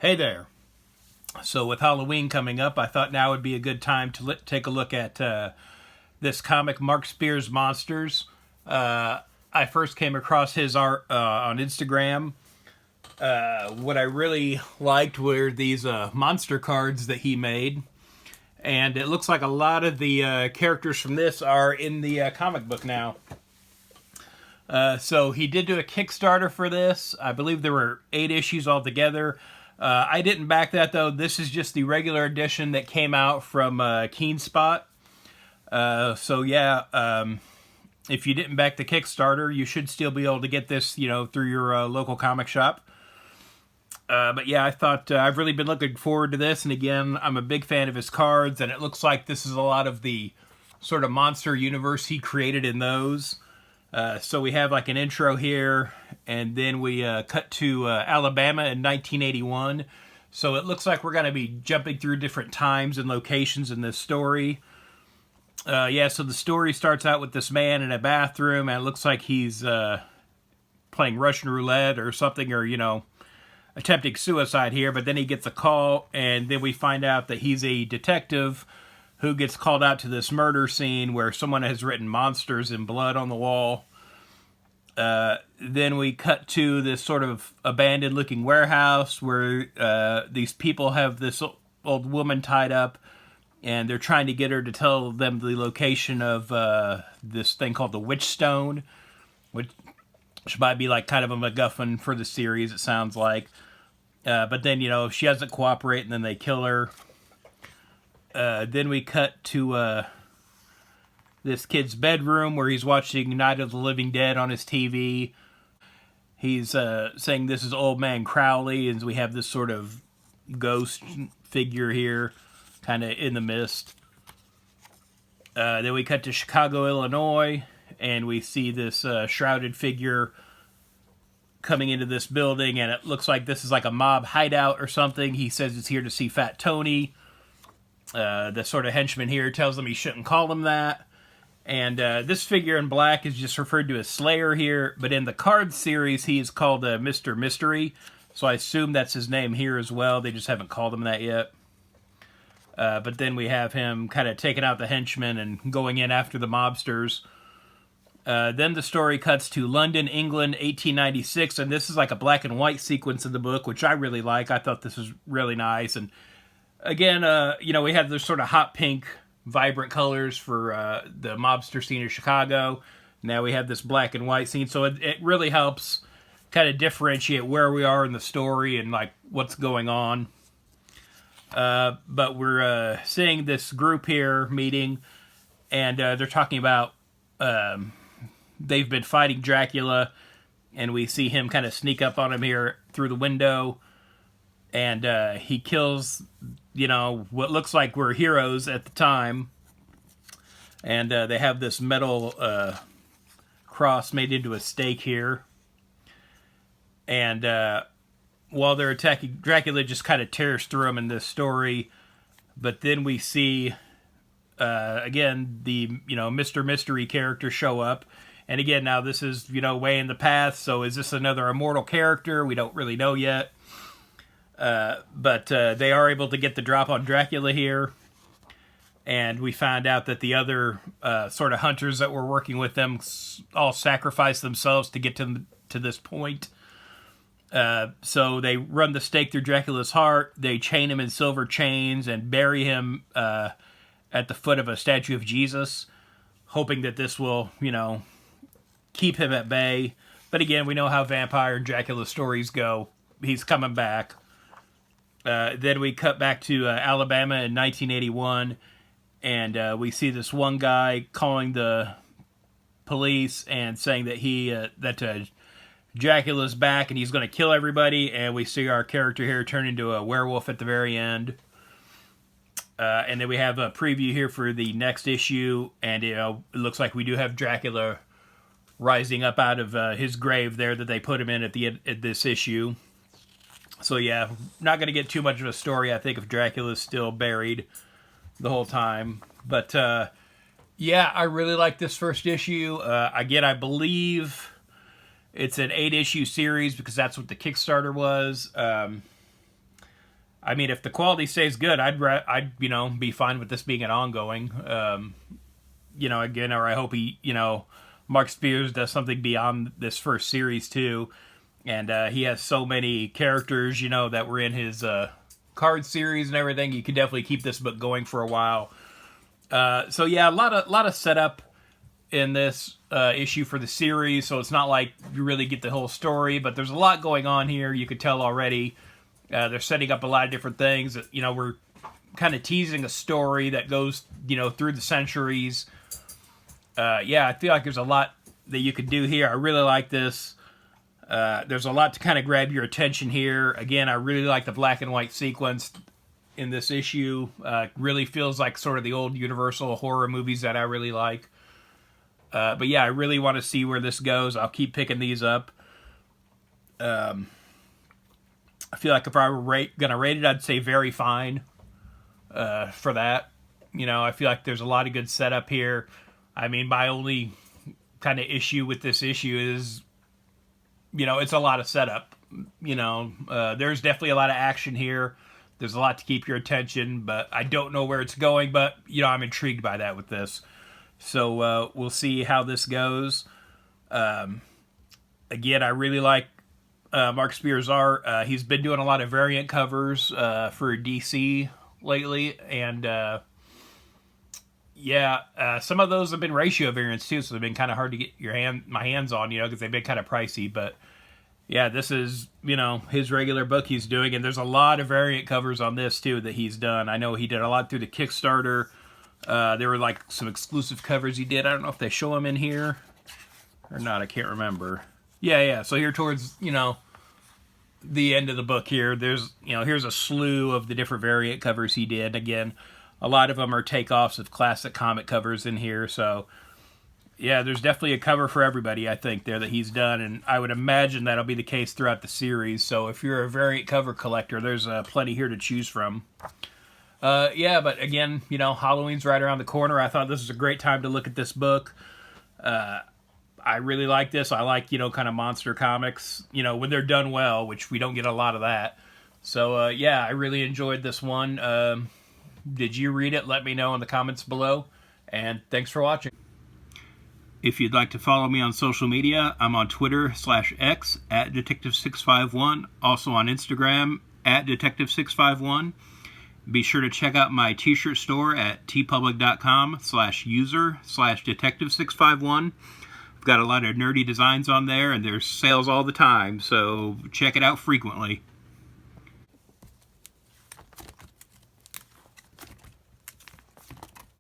Hey there. So, with Halloween coming up, I thought now would be a good time to take a look at this comic, Mark Spears' Monsters. I first came across his art on Instagram. What I really liked were these monster cards that he made. And it looks like a lot of the characters from this are in the comic book now. So he did do a Kickstarter for this. I believe there were 8 issues altogether. I didn't back that, though. This is just the regular edition that came out from Keen Spot. So yeah, if you didn't back the Kickstarter, you should still be able to get this, through your local comic shop. But yeah, I thought I've really been looking forward to this. And again, I'm a big fan of his cards, and it looks like this is a lot of the sort of monster universe he created in those. So we have like an intro here, and then we cut to Alabama in 1981. So it looks like we're going to be jumping through different times and locations in this story. So the story starts out with this man in a bathroom, and it looks like he's playing Russian roulette or something, or, attempting suicide here. But then he gets a call, and then we find out that he's a detective who gets called out to this murder scene where someone has written monsters in blood on the wall. Then we cut to this sort of abandoned looking warehouse where these people have this old woman tied up, and they're trying to get her to tell them the location of this thing called the Witch Stone, which might be like kind of a MacGuffin for the series, it sounds like. But then, she doesn't cooperate, and then they kill her. Then we cut to this kid's bedroom where he's watching Night of the Living Dead on his TV. He's saying this is Old Man Crowley, and we have this sort of ghost figure here, kind of in the mist. Then we cut to Chicago, Illinois, and we see this shrouded figure coming into this building, and it looks like this is like a mob hideout or something. He says it's here to see Fat Tony. The sort of henchman here tells him he shouldn't call him that. And this figure in black is just referred to as Slayer here, but in the card series he is called Mr. Mystery, so I assume that's his name here as well. They just haven't called him that yet. But then we have him kind of taking out the henchmen and going in after the mobsters. Then the story cuts to London, England, 1896, and this is like a black and white sequence in the book, which I really like. I thought this was really nice. And again, we have this sort of hot pink, vibrant colors for the mobster scene of Chicago. Now we have this black and white scene, so it really helps kind of differentiate where we are in the story and like what's going on. But we're seeing this group here meeting, and they're talking about they've been fighting Dracula, and we see him kind of sneak up on him here through the window, and he kills, what looks like were heroes at the time, and they have this metal cross made into a stake here, and while they're attacking, Dracula just kind of tears through them in this story. But then we see again the Mr. Mystery character show up, and again now this is way in the past, so is this another immortal character? We don't really know yet. But they are able to get the drop on Dracula here, and we find out that the other sort of hunters that were working with them all sacrificed themselves to get to this point. So they run the stake through Dracula's heart, they chain him in silver chains and bury him at the foot of a statue of Jesus, hoping that this will, keep him at bay. But again, we know how vampire and Dracula stories go. He's coming back. Then we cut back to Alabama in 1981, and we see this one guy calling the police and saying that Dracula's back and he's going to kill everybody, and we see our character here turn into a werewolf at the very end. And then we have a preview here for the next issue, and it looks like we do have Dracula rising up out of his grave there that they put him in at this issue. So yeah, not going to get too much of a story, I think, if Dracula's still buried the whole time. But yeah, I really like this first issue. Again, I believe it's an 8-issue series because that's what the Kickstarter was. I mean, if the quality stays good, I'd be fine with this being an ongoing. Again, or I hope Mark Spears does something beyond this first series too, and he has so many characters, that were in his card series and everything. You could definitely keep this book going for a while. So yeah, a lot of setup in this issue for the series, so it's not like you really get the whole story, but there's a lot going on here. You could tell already. They're setting up a lot of different things. We're kind of teasing a story that goes, through the centuries. I feel like there's a lot that you could do here. I really like this. There's a lot to kind of grab your attention here. Again, I really like the black and white sequence in this issue. Really feels like sort of the old Universal horror movies that I really like. But yeah, I really want to see where this goes. I'll keep picking these up. I feel like if I were gonna rate it, I'd say very fine for that. I feel like there's a lot of good setup here. I mean, my only kind of issue with this issue is, it's a lot of setup. There's definitely a lot of action here. There's a lot to keep your attention, but I don't know where it's going. But, I'm intrigued by that with this. So we'll see how this goes. Again, I really like Mark Spears' art. He's been doing a lot of variant covers for DC lately, and some of those have been ratio variants too, so they've been kind of hard to get my hands on, because they've been kind of pricey. But yeah, this is his regular book he's doing, and there's a lot of variant covers on this too that he's done. I know he did a lot through the Kickstarter. There were like some exclusive covers he did. I don't know if they show them in here or not. I can't remember. Yeah. So here towards, the end of the book here, there's, here's a slew of the different variant covers he did. Again, a lot of them are takeoffs of classic comic covers in here. So, yeah, there's definitely a cover for everybody, I think, there that he's done. And I would imagine that'll be the case throughout the series. So if you're a variant cover collector, there's plenty here to choose from. But again, Halloween's right around the corner. I thought this was a great time to look at this book. I really like this. I like, kind of monster comics, when they're done well, which we don't get a lot of that. So, I really enjoyed this one. Did you read it? Let me know in the comments below. And thanks for watching. If you'd like to follow me on social media, I'm on Twitter/X @Detective651. Also on Instagram @Detective651. Be sure to check out my t-shirt store at tpublic.com/user/Detective651. I've got a lot of nerdy designs on there, and there's sales all the time, so check it out frequently.